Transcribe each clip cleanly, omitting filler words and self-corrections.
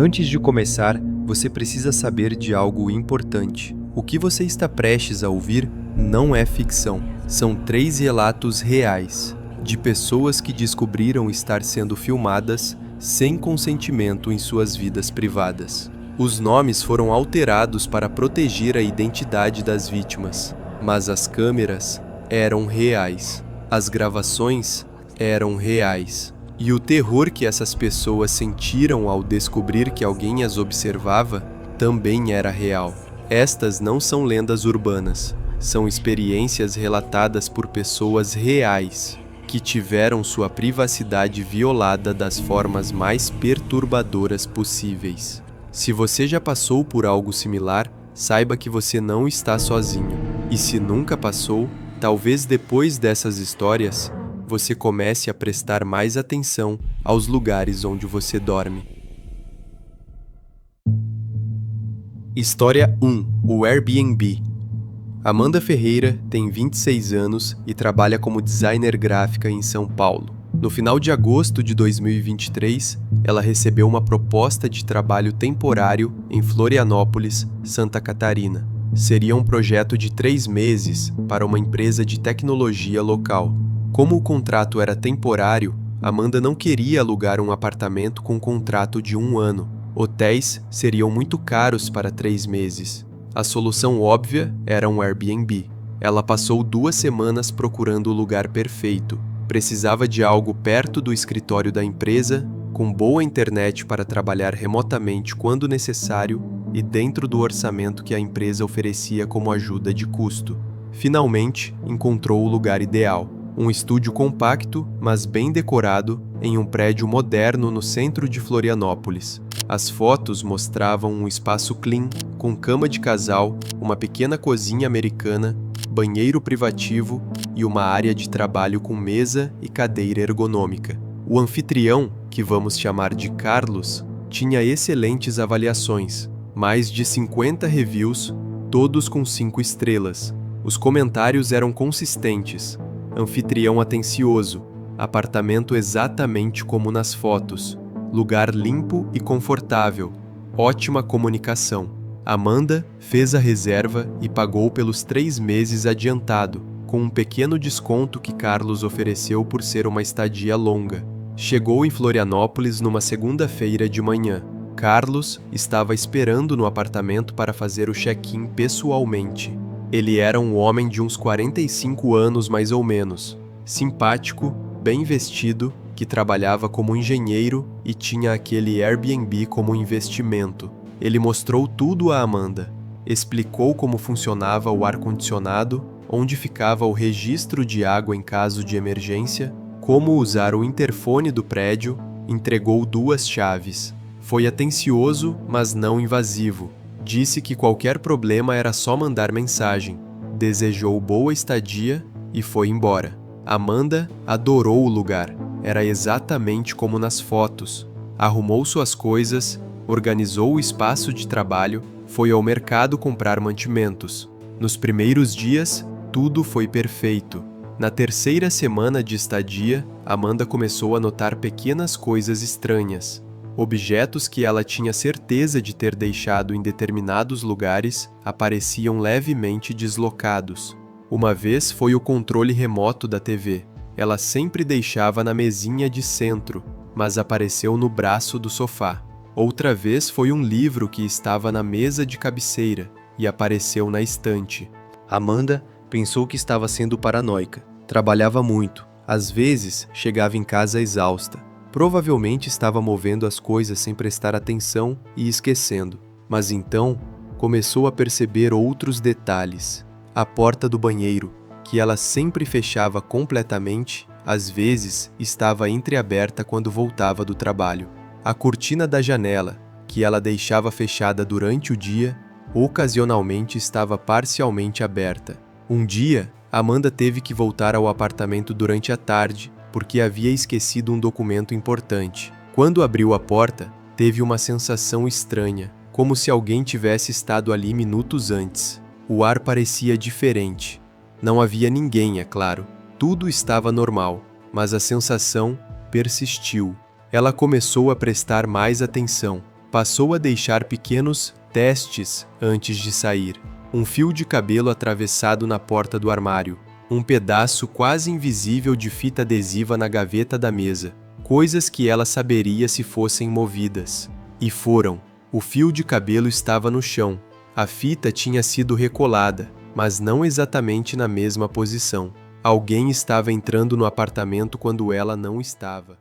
Antes de começar, você precisa saber de algo importante. O que você está prestes a ouvir não é ficção. São 3 relatos reais, de pessoas que descobriram estar sendo filmadas sem consentimento em suas vidas privadas. Os nomes foram alterados para proteger a identidade das vítimas, mas as câmeras eram reais. As gravações eram reais. E o terror que essas pessoas sentiram ao descobrir que alguém as observava também era real. Estas não são lendas urbanas, são experiências relatadas por pessoas reais, que tiveram sua privacidade violada das formas mais perturbadoras possíveis. Se você já passou por algo similar, saiba que você não está sozinho. E se nunca passou, talvez depois dessas histórias, você comece a prestar mais atenção aos lugares onde você dorme. História 1. O Airbnb. Amanda Ferreira tem 26 anos e trabalha como designer gráfica em São Paulo. No final de agosto de 2023, ela recebeu uma proposta de trabalho temporário em Florianópolis, Santa Catarina. Seria um projeto de 3 meses para uma empresa de tecnologia local. Como o contrato era temporário, Amanda não queria alugar um apartamento com contrato de 1 ano. Hotéis seriam muito caros para 3 meses. A solução óbvia era um Airbnb. Ela passou 2 semanas procurando o lugar perfeito. Precisava de algo perto do escritório da empresa, com boa internet para trabalhar remotamente quando necessário e dentro do orçamento que a empresa oferecia como ajuda de custo. Finalmente, encontrou o lugar ideal. Um estúdio compacto, mas bem decorado, em um prédio moderno no centro de Florianópolis. As fotos mostravam um espaço clean, com cama de casal, uma pequena cozinha americana, banheiro privativo e uma área de trabalho com mesa e cadeira ergonômica. O anfitrião, que vamos chamar de Carlos, tinha excelentes avaliações, mais de 50 reviews, todos com 5 estrelas. Os comentários eram consistentes. Anfitrião atencioso, apartamento exatamente como nas fotos, lugar limpo e confortável, ótima comunicação. Amanda fez a reserva e pagou pelos 3 meses adiantado, com um pequeno desconto que Carlos ofereceu por ser uma estadia longa. Chegou em Florianópolis numa segunda-feira de manhã. Carlos estava esperando no apartamento para fazer o check-in pessoalmente. Ele era um homem de uns 45 anos mais ou menos, simpático, bem vestido, que trabalhava como engenheiro e tinha aquele Airbnb como investimento. Ele mostrou tudo a Amanda, explicou como funcionava o ar-condicionado, onde ficava o registro de água em caso de emergência, como usar o interfone do prédio, entregou 2 chaves. Foi atencioso, mas não invasivo. Disse que qualquer problema era só mandar mensagem. Desejou boa estadia e foi embora. Amanda adorou o lugar. Era exatamente como nas fotos. Arrumou suas coisas, organizou o espaço de trabalho, foi ao mercado comprar mantimentos. Nos primeiros dias, tudo foi perfeito. Na 3ª semana de estadia, Amanda começou a notar pequenas coisas estranhas. Objetos que ela tinha certeza de ter deixado em determinados lugares apareciam levemente deslocados. Uma vez foi o controle remoto da TV. Ela sempre deixava na mesinha de centro, mas apareceu no braço do sofá. Outra vez foi um livro que estava na mesa de cabeceira e apareceu na estante. Amanda pensou que estava sendo paranoica. Trabalhava muito. Às vezes, chegava em casa exausta. Provavelmente estava movendo as coisas sem prestar atenção e esquecendo. Mas então, começou a perceber outros detalhes. A porta do banheiro, que ela sempre fechava completamente, às vezes estava entreaberta quando voltava do trabalho. A cortina da janela, que ela deixava fechada durante o dia, ocasionalmente estava parcialmente aberta. Um dia, Amanda teve que voltar ao apartamento durante a tarde, porque havia esquecido um documento importante. Quando abriu a porta, teve uma sensação estranha, como se alguém tivesse estado ali minutos antes. O ar parecia diferente. Não havia ninguém, é claro. Tudo estava normal, mas a sensação persistiu. Ela começou a prestar mais atenção. Passou a deixar pequenos testes antes de sair. Um fio de cabelo atravessado na porta do armário. Um pedaço quase invisível de fita adesiva na gaveta da mesa. Coisas que ela saberia se fossem movidas. E foram. O fio de cabelo estava no chão. A fita tinha sido recolada, mas não exatamente na mesma posição. Alguém estava entrando no apartamento quando ela não estava.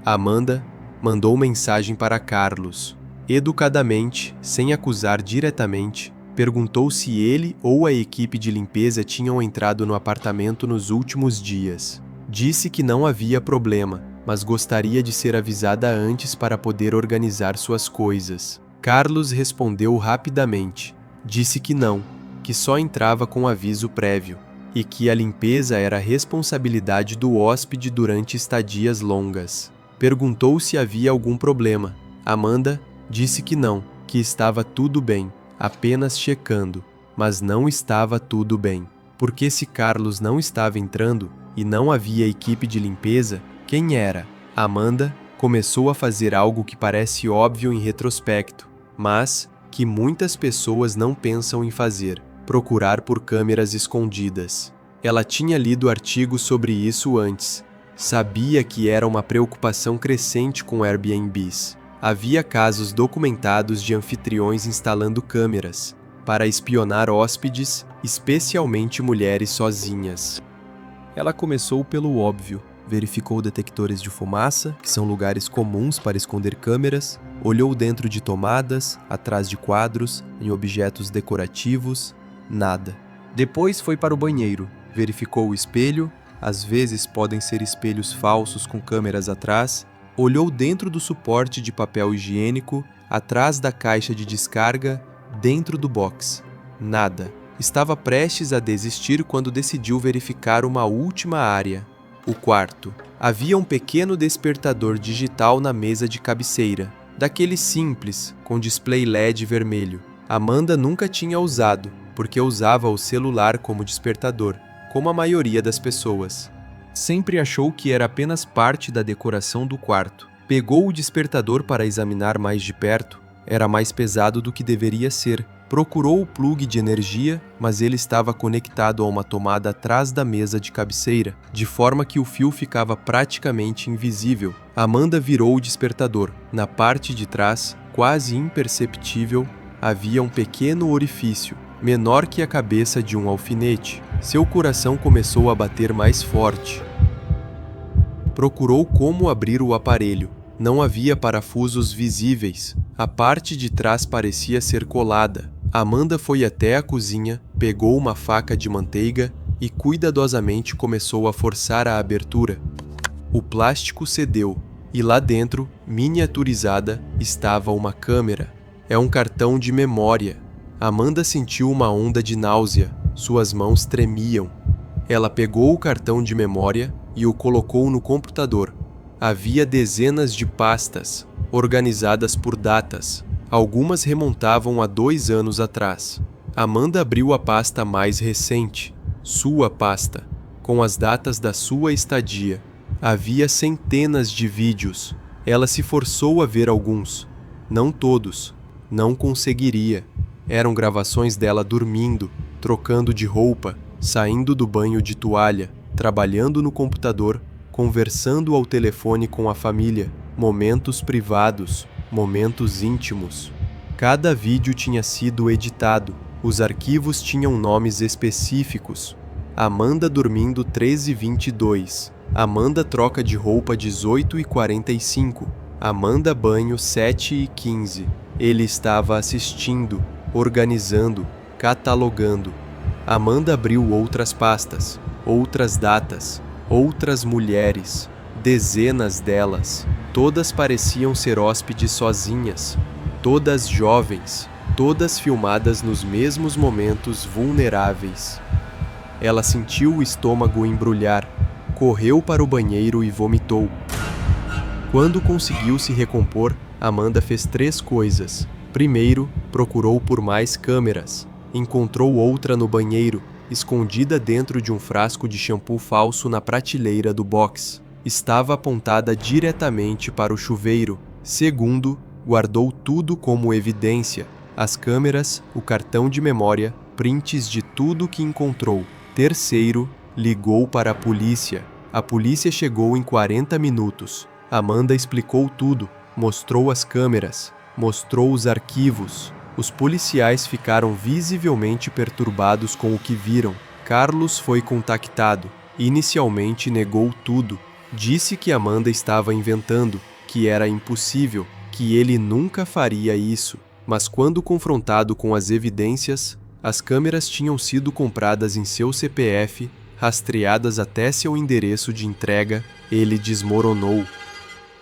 Amanda mandou mensagem para Carlos. Educadamente, sem acusar diretamente, perguntou se ele ou a equipe de limpeza tinham entrado no apartamento nos últimos dias. Disse que não havia problema, mas gostaria de ser avisada antes para poder organizar suas coisas. Carlos respondeu rapidamente. Disse que não, que só entrava com aviso prévio, e que a limpeza era responsabilidade do hóspede durante estadias longas. Perguntou se havia algum problema. Amanda disse que não, que estava tudo bem, apenas checando, mas não estava tudo bem. Porque se Carlos não estava entrando e não havia equipe de limpeza, quem era? Amanda começou a fazer algo que parece óbvio em retrospecto, mas que muitas pessoas não pensam em fazer: procurar por câmeras escondidas. Ela tinha lido artigos sobre isso antes. Sabia que era uma preocupação crescente com Airbnbs. Havia casos documentados de anfitriões instalando câmeras para espionar hóspedes, especialmente mulheres sozinhas. Ela começou pelo óbvio. Verificou detectores de fumaça, que são lugares comuns para esconder câmeras, olhou dentro de tomadas, atrás de quadros, em objetos decorativos, nada. Depois foi para o banheiro, verificou o espelho, às vezes podem ser espelhos falsos com câmeras atrás, olhou dentro do suporte de papel higiênico, atrás da caixa de descarga, dentro do box. Nada. Estava prestes a desistir quando decidiu verificar uma última área. O quarto. Havia um pequeno despertador digital na mesa de cabeceira, daquele simples, com display LED vermelho. Amanda nunca tinha usado, porque usava o celular como despertador, como a maioria das pessoas. Sempre achou que era apenas parte da decoração do quarto. Pegou o despertador para examinar mais de perto. Era mais pesado do que deveria ser. Procurou o plugue de energia, mas ele estava conectado a uma tomada atrás da mesa de cabeceira, de forma que o fio ficava praticamente invisível. Amanda virou o despertador. Na parte de trás, quase imperceptível, havia um pequeno orifício, menor que a cabeça de um alfinete. Seu coração começou a bater mais forte. Procurou como abrir o aparelho. Não havia parafusos visíveis. A parte de trás parecia ser colada. Amanda foi até a cozinha, pegou uma faca de manteiga e cuidadosamente começou a forçar a abertura. O plástico cedeu e lá dentro, miniaturizada, estava uma câmera. É um cartão de memória. Amanda sentiu uma onda de náusea. Suas mãos tremiam. Ela pegou o cartão de memória e o colocou no computador. Havia dezenas de pastas, organizadas por datas. Algumas remontavam a 2 anos atrás. Amanda abriu a pasta mais recente, sua pasta, com as datas da sua estadia. Havia centenas de vídeos. Ela se forçou a ver alguns. Não todos. Não conseguiria. Eram gravações dela dormindo, trocando de roupa, saindo do banho de toalha, trabalhando no computador, conversando ao telefone com a família, momentos privados, momentos íntimos. Cada vídeo tinha sido editado, os arquivos tinham nomes específicos. Amanda dormindo 13h22, Amanda troca de roupa 18h45, Amanda banho 7h15. Ele estava assistindo, organizando, catalogando. Amanda abriu outras pastas, outras datas, outras mulheres, dezenas delas. Todas pareciam ser hóspedes sozinhas, todas jovens, todas filmadas nos mesmos momentos vulneráveis. Ela sentiu o estômago embrulhar, correu para o banheiro e vomitou. Quando conseguiu se recompor, Amanda fez 3 coisas. Primeiro, procurou por mais câmeras. Encontrou outra no banheiro, escondida dentro de um frasco de shampoo falso na prateleira do box. Estava apontada diretamente para o chuveiro. Segundo, guardou tudo como evidência: as câmeras, o cartão de memória, prints de tudo que encontrou. Terceiro, ligou para a polícia. A polícia chegou em 40 minutos. Amanda explicou tudo, mostrou as câmeras, mostrou os arquivos. Os policiais ficaram visivelmente perturbados com o que viram. Carlos foi contactado. Inicialmente negou tudo. Disse que Amanda estava inventando, que era impossível, que ele nunca faria isso. Mas quando confrontado com as evidências, as câmeras tinham sido compradas em seu CPF, rastreadas até seu endereço de entrega, ele desmoronou.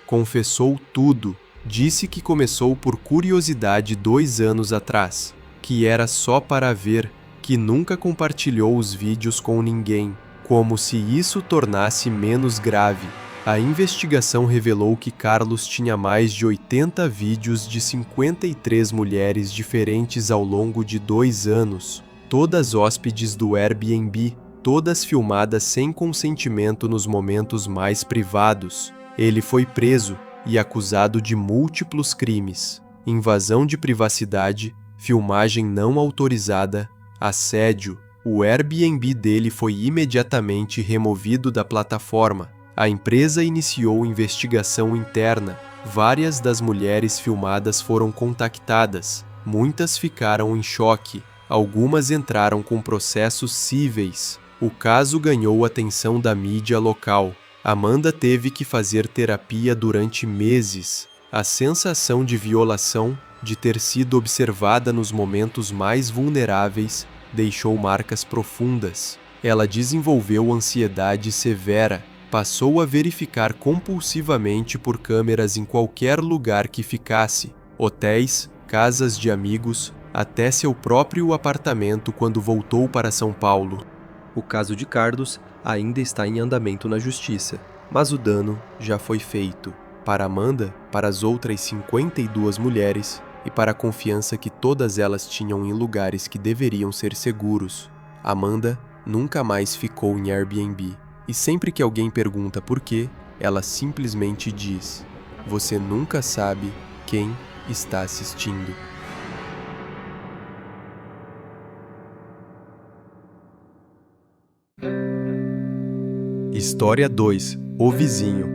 Confessou tudo. Disse que começou por curiosidade 2 anos atrás, que era só para ver, que nunca compartilhou os vídeos com ninguém, como se isso tornasse menos grave. A investigação revelou que Carlos tinha mais de 80 vídeos de 53 mulheres diferentes ao longo de 2 anos, todas hóspedes do Airbnb, todas filmadas sem consentimento nos momentos mais privados. Ele foi preso e acusado de múltiplos crimes: invasão de privacidade, filmagem não autorizada, assédio. O Airbnb dele foi imediatamente removido da plataforma. A empresa iniciou investigação interna. Várias das mulheres filmadas foram contactadas. Muitas ficaram em choque. Algumas entraram com processos cíveis. O caso ganhou atenção da mídia local. Amanda teve que fazer terapia durante meses. A sensação de violação, de ter sido observada nos momentos mais vulneráveis, deixou marcas profundas. Ela desenvolveu ansiedade severa. Passou a verificar compulsivamente por câmeras em qualquer lugar que ficasse, hotéis, casas de amigos, até seu próprio apartamento quando voltou para São Paulo. O caso de Carlos ainda está em andamento na justiça, mas o dano já foi feito. Para Amanda, para as outras 52 mulheres e para a confiança que todas elas tinham em lugares que deveriam ser seguros, Amanda nunca mais ficou em Airbnb. E sempre que alguém pergunta por quê, ela simplesmente diz: você nunca sabe quem está assistindo. História 2. O Vizinho.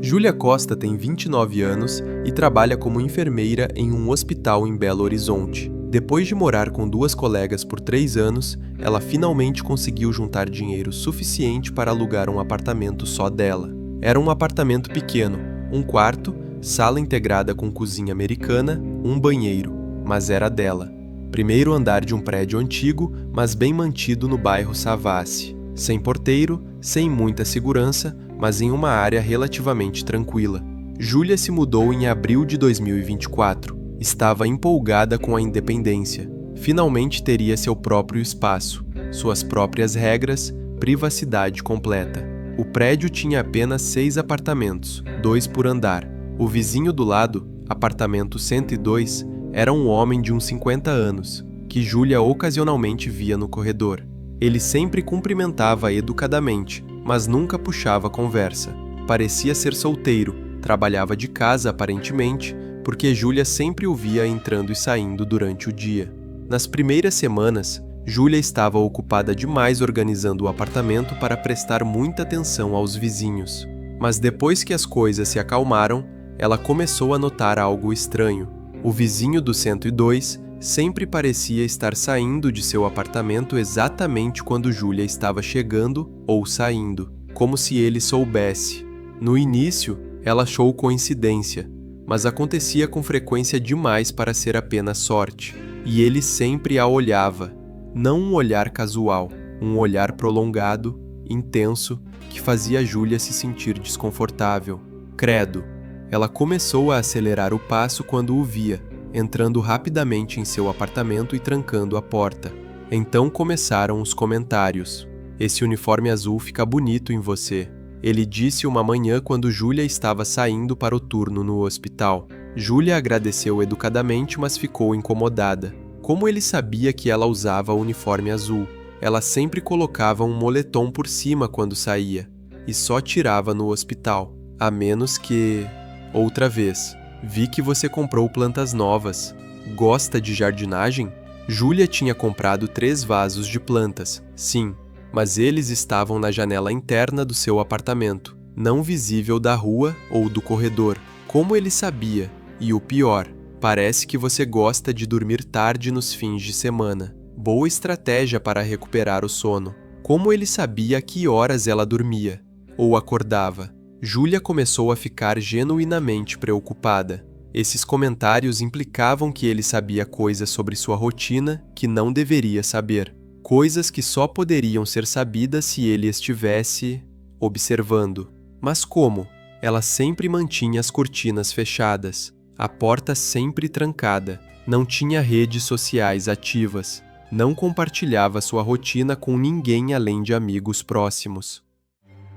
Júlia Costa tem 29 anos e trabalha como enfermeira em um hospital em Belo Horizonte. Depois de morar com 2 colegas por 3 anos, ela finalmente conseguiu juntar dinheiro suficiente para alugar um apartamento só dela. Era um apartamento pequeno, 1 quarto, sala integrada com cozinha americana, um banheiro, mas era dela. Primeiro andar de um prédio antigo, mas bem mantido no bairro Savassi. Sem porteiro, sem muita segurança, mas em uma área relativamente tranquila. Júlia se mudou em abril de 2024. Estava empolgada com a independência. Finalmente teria seu próprio espaço, suas próprias regras, privacidade completa. O prédio tinha apenas 6 apartamentos, 2 por andar. O vizinho do lado, apartamento 102, era um homem de uns 50 anos, que Júlia ocasionalmente via no corredor. Ele sempre cumprimentava educadamente, mas nunca puxava conversa. Parecia ser solteiro, trabalhava de casa aparentemente, porque Júlia sempre o via entrando e saindo durante o dia. Nas primeiras semanas, Júlia estava ocupada demais organizando o apartamento para prestar muita atenção aos vizinhos. Mas depois que as coisas se acalmaram, ela começou a notar algo estranho. O vizinho do 102 sempre parecia estar saindo de seu apartamento exatamente quando Júlia estava chegando ou saindo, como se ele soubesse. No início, ela achou coincidência, mas acontecia com frequência demais para ser apenas sorte. E ele sempre a olhava, não um olhar casual, um olhar prolongado, intenso, que fazia Júlia se sentir desconfortável. Credo! Ela começou a acelerar o passo quando o via, entrando rapidamente em seu apartamento e trancando a porta. Então começaram os comentários. Esse uniforme azul fica bonito em você. Ele disse uma manhã quando Júlia estava saindo para o turno no hospital. Júlia agradeceu educadamente, mas ficou incomodada. Como ele sabia que ela usava o uniforme azul? Ela sempre colocava um moletom por cima quando saía, e só tirava no hospital, a menos que... Outra vez, Vi que você comprou plantas novas. Gosta de jardinagem? Júlia tinha comprado 3 vasos de plantas, sim, mas eles estavam na janela interna do seu apartamento, não visível da rua ou do corredor. Como ele sabia? E o pior, parece que você gosta de dormir tarde nos fins de semana. Boa estratégia para recuperar o sono. Como ele sabia a que horas ela dormia? Ou acordava? Júlia começou a ficar genuinamente preocupada. Esses comentários implicavam que ele sabia coisas sobre sua rotina que não deveria saber. Coisas que só poderiam ser sabidas se ele estivesse observando. Mas como? Ela sempre mantinha as cortinas fechadas, a porta sempre trancada, não tinha redes sociais ativas, não compartilhava sua rotina com ninguém além de amigos próximos.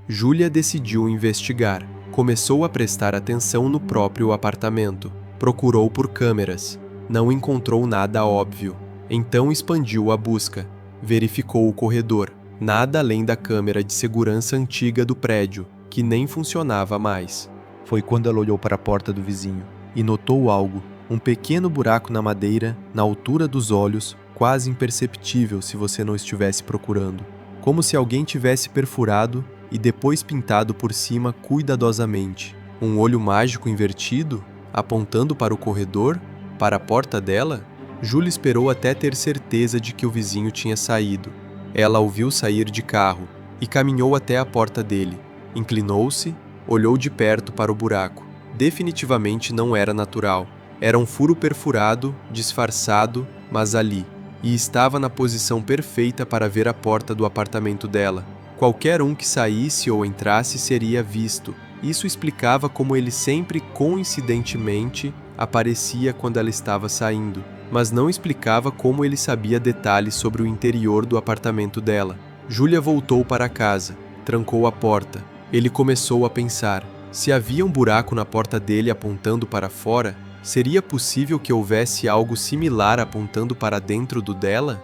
Júlia decidiu investigar. Começou a prestar atenção no próprio apartamento. Procurou por câmeras. Não encontrou nada óbvio. Então expandiu a busca. Verificou o corredor. Nada além da câmera de segurança antiga do prédio, que nem funcionava mais. Foi quando ela olhou para a porta do vizinho e notou algo. Um pequeno buraco na madeira, na altura dos olhos, quase imperceptível se você não estivesse procurando. Como se alguém tivesse perfurado e depois pintado por cima cuidadosamente. Um olho mágico invertido, apontando para o corredor, para a porta dela. Júlia esperou até ter certeza de que o vizinho tinha saído. Ela o viu sair de carro e caminhou até a porta dele. Inclinou-se, olhou de perto para o buraco. Definitivamente não era natural. Era um furo perfurado, disfarçado, mas ali. E estava na posição perfeita para ver a porta do apartamento dela. Qualquer um que saísse ou entrasse seria visto. Isso explicava como ele sempre, coincidentemente, aparecia quando ela estava saindo, mas não explicava como ele sabia detalhes sobre o interior do apartamento dela. Júlia voltou para casa, trancou a porta. Ele começou a pensar: se havia um buraco na porta dele apontando para fora, seria possível que houvesse algo similar apontando para dentro do dela?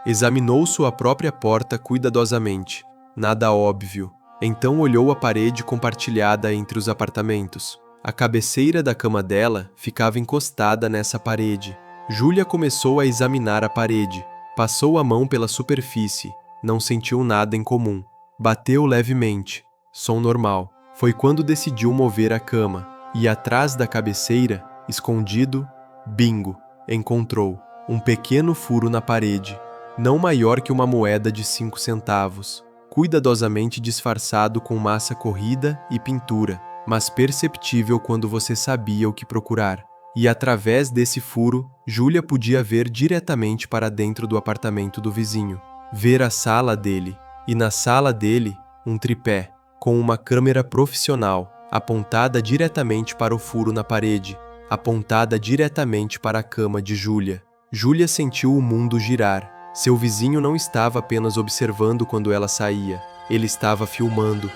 Examinou sua própria porta cuidadosamente. Nada óbvio. Então olhou a parede compartilhada entre os apartamentos. A cabeceira da cama dela ficava encostada nessa parede. Júlia começou a examinar a parede. Passou a mão pela superfície. Não sentiu nada em comum. Bateu levemente. Som normal. Foi quando decidiu mover a cama. E atrás da cabeceira, escondido, bingo, encontrou um pequeno furo na parede, não maior que uma moeda de 5 centavos. Cuidadosamente disfarçado com massa corrida e pintura, mas perceptível quando você sabia o que procurar. E através desse furo, Júlia podia ver diretamente para dentro do apartamento do vizinho. Ver a sala dele. E na sala dele, um tripé, com uma câmera profissional, apontada diretamente para o furo na parede, apontada diretamente para a cama de Júlia. Júlia sentiu o mundo girar. Seu vizinho não estava apenas observando quando ela saía, ele estava filmando.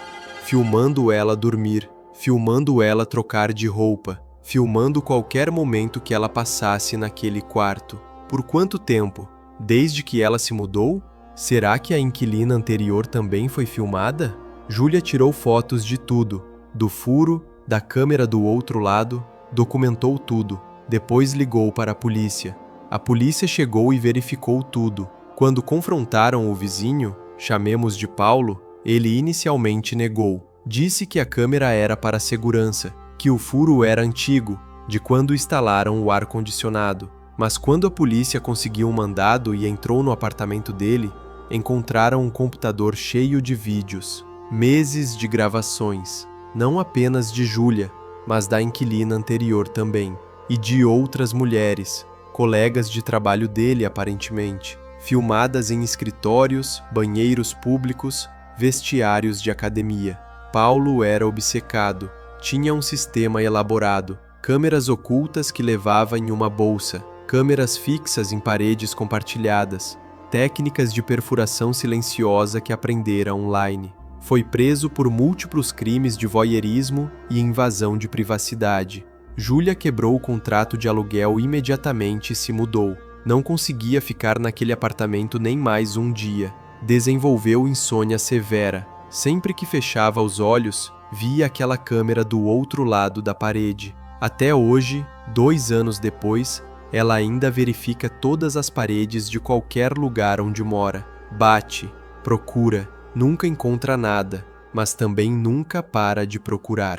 Filmando ela dormir, filmando ela trocar de roupa, filmando qualquer momento que ela passasse naquele quarto. Por quanto tempo? Desde que ela se mudou? Será que a inquilina anterior também foi filmada? Júlia tirou fotos de tudo, do furo, da câmera do outro lado, documentou tudo. Depois ligou para a polícia. A polícia chegou e verificou tudo. Quando confrontaram o vizinho, chamemos de Paulo, ele inicialmente negou. Disse que a câmera era para segurança, que o furo era antigo, de quando instalaram o ar-condicionado. Mas quando a polícia conseguiu um mandado e entrou no apartamento dele, encontraram um computador cheio de vídeos. Meses de gravações, não apenas de Júlia, mas da inquilina anterior também, e de outras mulheres, colegas de trabalho dele aparentemente, filmadas em escritórios, banheiros públicos, vestiários de academia. Paulo era obcecado, tinha um sistema elaborado, câmeras ocultas que levava em uma bolsa, câmeras fixas em paredes compartilhadas, técnicas de perfuração silenciosa que aprendera online. Foi preso por múltiplos crimes de voyeurismo e invasão de privacidade. Júlia quebrou o contrato de aluguel imediatamente e se mudou. Não conseguia ficar naquele apartamento nem mais um dia. Desenvolveu insônia severa. Sempre que fechava os olhos, via aquela câmera do outro lado da parede. Até hoje, 2 anos depois, ela ainda verifica todas as paredes de qualquer lugar onde mora. Bate, procura, nunca encontra nada, mas também nunca para de procurar.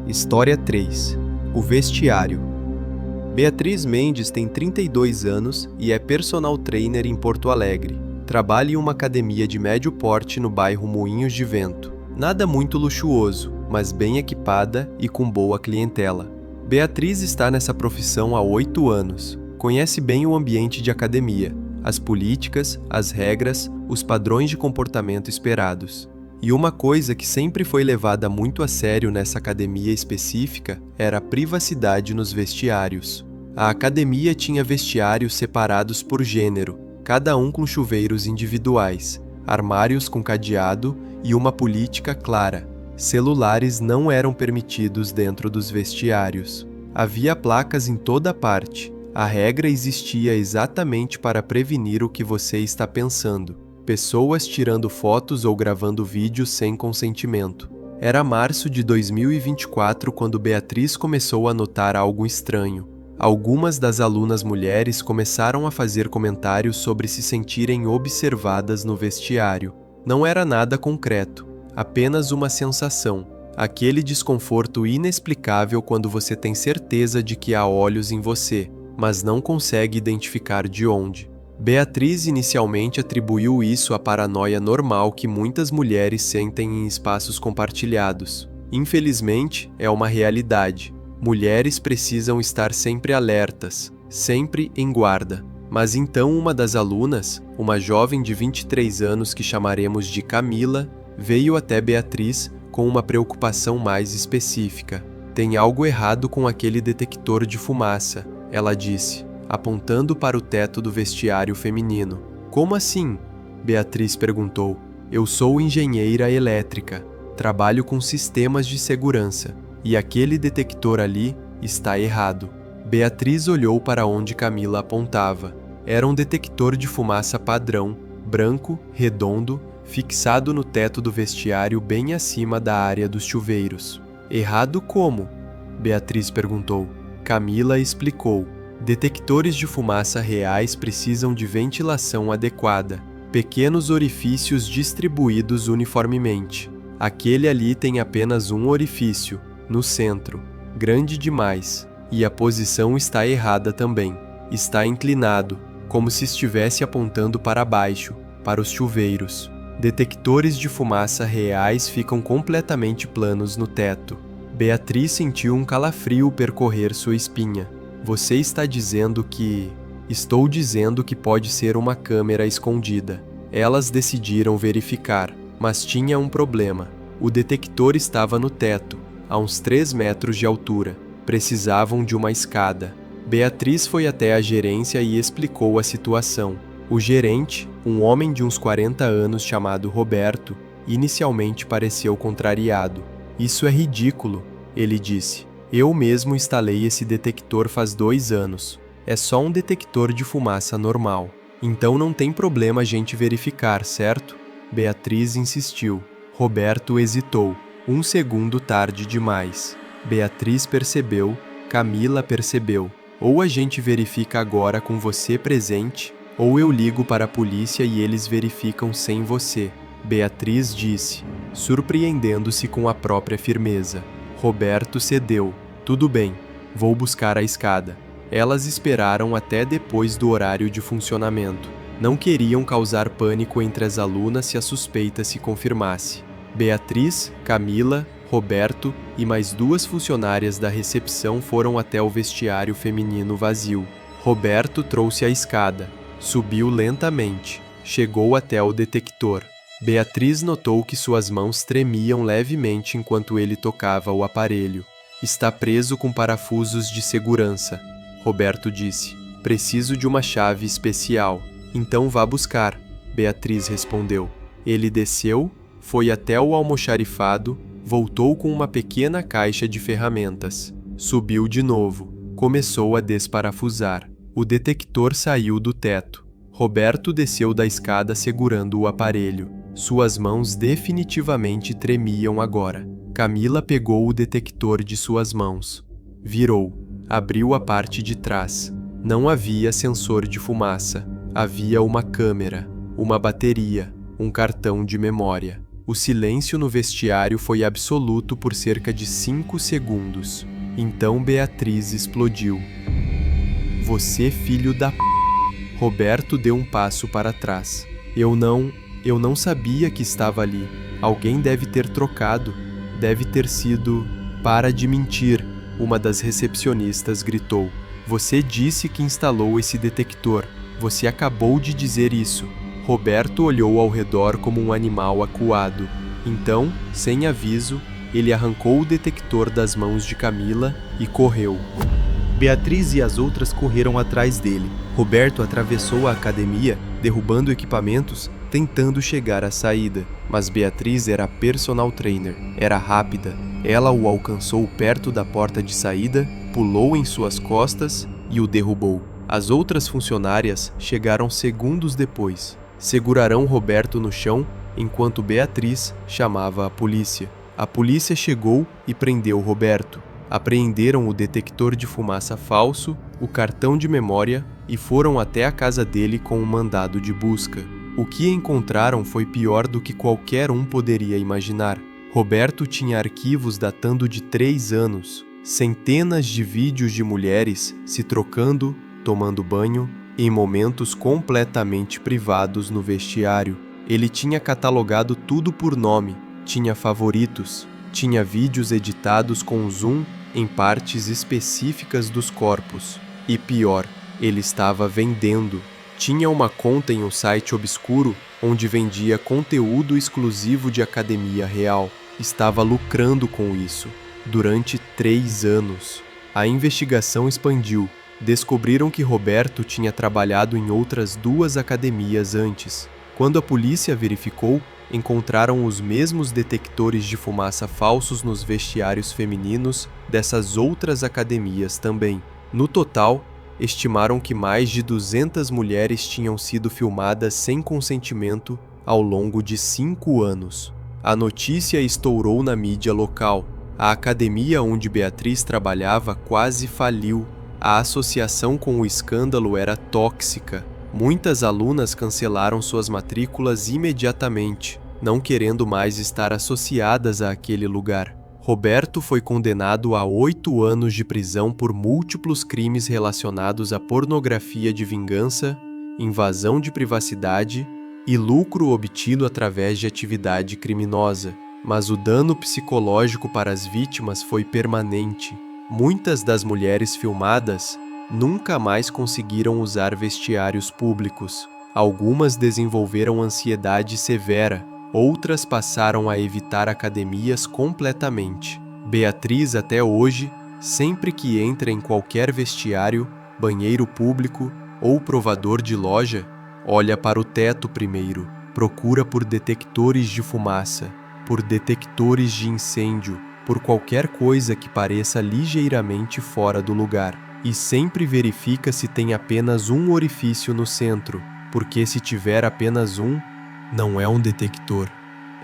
História 3. O vestiário. Beatriz Mendes tem 32 anos e é personal trainer em Porto Alegre. Trabalha em uma academia de médio porte no bairro Moinhos de Vento. Nada muito luxuoso, mas bem equipada e com boa clientela. Beatriz está nessa profissão há 8 anos. Conhece bem o ambiente de academia, as políticas, as regras, os padrões de comportamento esperados. E uma coisa que sempre foi levada muito a sério nessa academia específica era a privacidade nos vestiários. A academia tinha vestiários separados por gênero, cada um com chuveiros individuais, armários com cadeado e uma política clara. Celulares não eram permitidos dentro dos vestiários. Havia placas em toda parte. A regra existia exatamente para prevenir o que você está pensando. Pessoas tirando fotos ou gravando vídeos sem consentimento. Era março de 2024 quando Beatriz começou a notar algo estranho. Algumas das alunas mulheres começaram a fazer comentários sobre se sentirem observadas no vestiário. Não era nada concreto, apenas uma sensação. Aquele desconforto inexplicável quando você tem certeza de que há olhos em você, mas não consegue identificar de onde. Beatriz inicialmente atribuiu isso à paranoia normal que muitas mulheres sentem em espaços compartilhados. Infelizmente, é uma realidade. Mulheres precisam estar sempre alertas, sempre em guarda. Mas então uma das alunas, uma jovem de 23 anos que chamaremos de Camila, veio até Beatriz com uma preocupação mais específica. Tem algo errado com aquele detector de fumaça, ela disse, apontando para o teto do vestiário feminino. Como assim? Beatriz perguntou. Eu sou engenheira elétrica, trabalho com sistemas de segurança, e aquele detector ali está errado. Beatriz olhou para onde Camila apontava. Era um detector de fumaça padrão, branco, redondo, fixado no teto do vestiário bem acima da área dos chuveiros. Errado como? Beatriz perguntou. Camila explicou. Detectores de fumaça reais precisam de ventilação adequada, pequenos orifícios distribuídos uniformemente. Aquele ali tem apenas um orifício, no centro, grande demais, e a posição está errada também. Está inclinado, como se estivesse apontando para baixo, para os chuveiros. Detectores de fumaça reais ficam completamente planos no teto. Beatriz sentiu um calafrio percorrer sua espinha. Você está dizendo que... Estou dizendo que pode ser uma câmera escondida. Elas decidiram verificar, mas tinha um problema. O detector estava no teto, a uns 3 metros de altura. Precisavam de uma escada. Beatriz foi até a gerência e explicou a situação. O gerente, um homem de uns 40 anos chamado Roberto, inicialmente pareceu contrariado. Isso é ridículo, ele disse. Eu mesmo instalei esse detector faz 2 anos. É só um detector de fumaça normal. Então não tem problema a gente verificar, certo? Beatriz insistiu. Roberto hesitou. 1 segundo tarde demais. Beatriz percebeu, Camila percebeu. Ou a gente verifica agora com você presente, ou eu ligo para a polícia e eles verificam sem você. Beatriz disse, surpreendendo-se com a própria firmeza. Roberto cedeu. Tudo bem, vou buscar a escada. Elas esperaram até depois do horário de funcionamento. Não queriam causar pânico entre as alunas se a suspeita se confirmasse. Beatriz, Camila, Roberto e mais 2 funcionárias da recepção foram até o vestiário feminino vazio. Roberto trouxe a escada, subiu lentamente, chegou até o detector. Beatriz notou que suas mãos tremiam levemente enquanto ele tocava o aparelho. Está preso com parafusos de segurança, Roberto disse. Preciso de uma chave especial. Então vá buscar, Beatriz respondeu. Ele desceu, foi até o almoxarifado, voltou com uma pequena caixa de ferramentas. Subiu de novo, começou a desparafusar. O detector saiu do teto. Roberto desceu da escada segurando o aparelho. Suas mãos definitivamente tremiam agora. Camila pegou o detector de suas mãos. Virou. Abriu a parte de trás. Não havia sensor de fumaça. Havia uma câmera, uma bateria, um cartão de memória. O silêncio no vestiário foi absoluto por cerca de 5 segundos. Então Beatriz explodiu. Você, filho da p... Roberto deu um passo para trás. Eu não sabia que estava ali. Alguém deve ter trocado. Deve ter sido... Para de mentir, uma das recepcionistas gritou. Você disse que instalou esse detector. Você acabou de dizer isso. Roberto olhou ao redor como um animal acuado. Então, sem aviso, ele arrancou o detector das mãos de Camila e correu. Beatriz e as outras correram atrás dele. Roberto atravessou a academia, derrubando equipamentos, tentando chegar à saída. Mas Beatriz era personal trainer, era rápida. Ela o alcançou perto da porta de saída, pulou em suas costas e o derrubou. As outras funcionárias chegaram segundos depois. Segurarão Roberto no chão enquanto Beatriz chamava a polícia. A polícia chegou e prendeu Roberto. Apreenderam o detector de fumaça falso, o cartão de memória e foram até a casa dele com um mandado de busca. O que encontraram foi pior do que qualquer um poderia imaginar. Roberto tinha arquivos datando de 3 anos, centenas de vídeos de mulheres se trocando, tomando banho, em momentos completamente privados no vestiário. Ele tinha catalogado tudo por nome, tinha favoritos, tinha vídeos editados com zoom em partes específicas dos corpos. E pior, ele estava vendendo. Tinha uma conta em um site obscuro onde vendia conteúdo exclusivo de academia real. Estava lucrando com isso. Durante 3 anos. A investigação expandiu. Descobriram que Roberto tinha trabalhado em outras 2 academias antes. Quando a polícia verificou, encontraram os mesmos detectores de fumaça falsos nos vestiários femininos dessas outras academias também. No total, estimaram que mais de 200 mulheres tinham sido filmadas sem consentimento ao longo de 5 anos. A notícia estourou na mídia local. A academia onde Beatriz trabalhava quase faliu. A associação com o escândalo era tóxica. Muitas alunas cancelaram suas matrículas imediatamente, não querendo mais estar associadas àquele lugar. Roberto foi condenado a 8 anos de prisão por múltiplos crimes relacionados à pornografia de vingança, invasão de privacidade e lucro obtido através de atividade criminosa. Mas o dano psicológico para as vítimas foi permanente. Muitas das mulheres filmadas nunca mais conseguiram usar vestiários públicos. Algumas desenvolveram ansiedade severa, outras passaram a evitar academias completamente. Beatriz, até hoje, sempre que entra em qualquer vestiário, banheiro público ou provador de loja, olha para o teto primeiro, procura por detectores de fumaça, por detectores de incêndio, por qualquer coisa que pareça ligeiramente fora do lugar. E sempre verifica se tem apenas um orifício no centro, porque se tiver apenas um, não é um detector,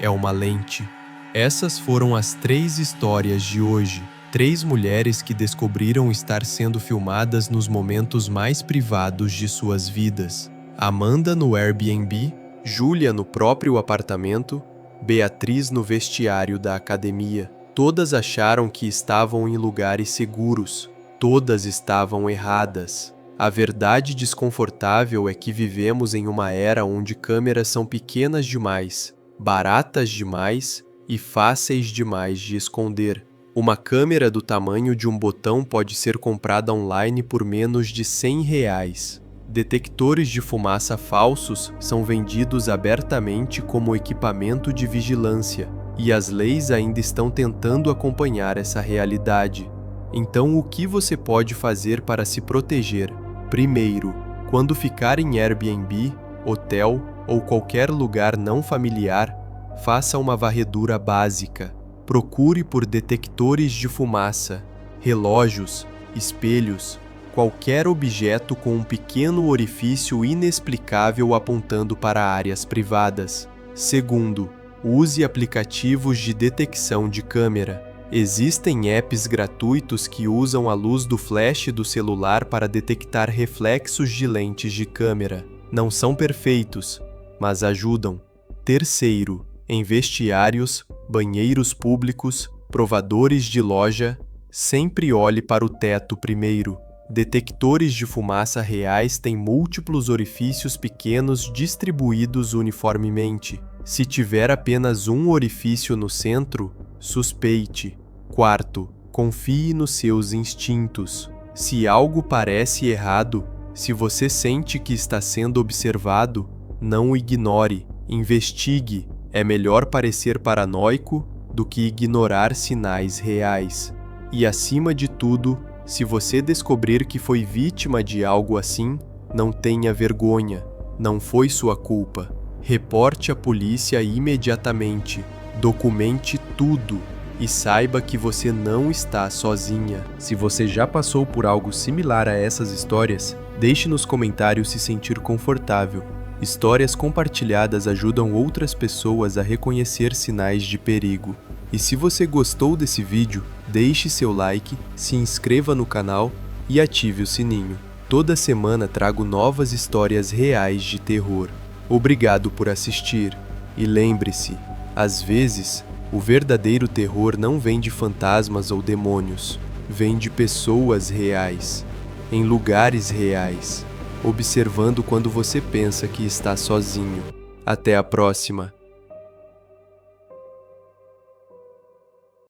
é uma lente. Essas foram as 3 histórias de hoje. 3 mulheres que descobriram estar sendo filmadas nos momentos mais privados de suas vidas. Amanda no Airbnb, Júlia no próprio apartamento, Beatriz no vestiário da academia. Todas acharam que estavam em lugares seguros. Todas estavam erradas. A verdade desconfortável é que vivemos em uma era onde câmeras são pequenas demais, baratas demais e fáceis demais de esconder. Uma câmera do tamanho de um botão pode ser comprada online por menos de R$100. Detectores de fumaça falsos são vendidos abertamente como equipamento de vigilância, e as leis ainda estão tentando acompanhar essa realidade. Então, o que você pode fazer para se proteger? Primeiro, quando ficar em Airbnb, hotel ou qualquer lugar não familiar, faça uma varredura básica. Procure por detectores de fumaça, relógios, espelhos, qualquer objeto com um pequeno orifício inexplicável apontando para áreas privadas. Segundo, Use aplicativos de detecção de câmera. Existem apps gratuitos que usam a luz do flash do celular para detectar reflexos de lentes de câmera. Não são perfeitos, mas ajudam. Terceiro, em vestiários, banheiros públicos, provadores de loja, sempre olhe para o teto primeiro. Detectores de fumaça reais têm múltiplos orifícios pequenos distribuídos uniformemente. Se tiver apenas um orifício no centro, suspeite. Quarto, confie nos seus instintos. Se algo parece errado, se você sente que está sendo observado, não o ignore, investigue. É melhor parecer paranoico do que ignorar sinais reais. E acima de tudo, se você descobrir que foi vítima de algo assim, não tenha vergonha, não foi sua culpa. Reporte à polícia imediatamente, documente tudo e saiba que você não está sozinha. Se você já passou por algo similar a essas histórias, deixe nos comentários se sentir confortável. Histórias compartilhadas ajudam outras pessoas a reconhecer sinais de perigo. E se você gostou desse vídeo, deixe seu like, se inscreva no canal e ative o sininho. Toda semana trago novas histórias reais de terror. Obrigado por assistir. E lembre-se, às vezes, o verdadeiro terror não vem de fantasmas ou demônios, vem de pessoas reais, em lugares reais, observando quando você pensa que está sozinho. Até a próxima!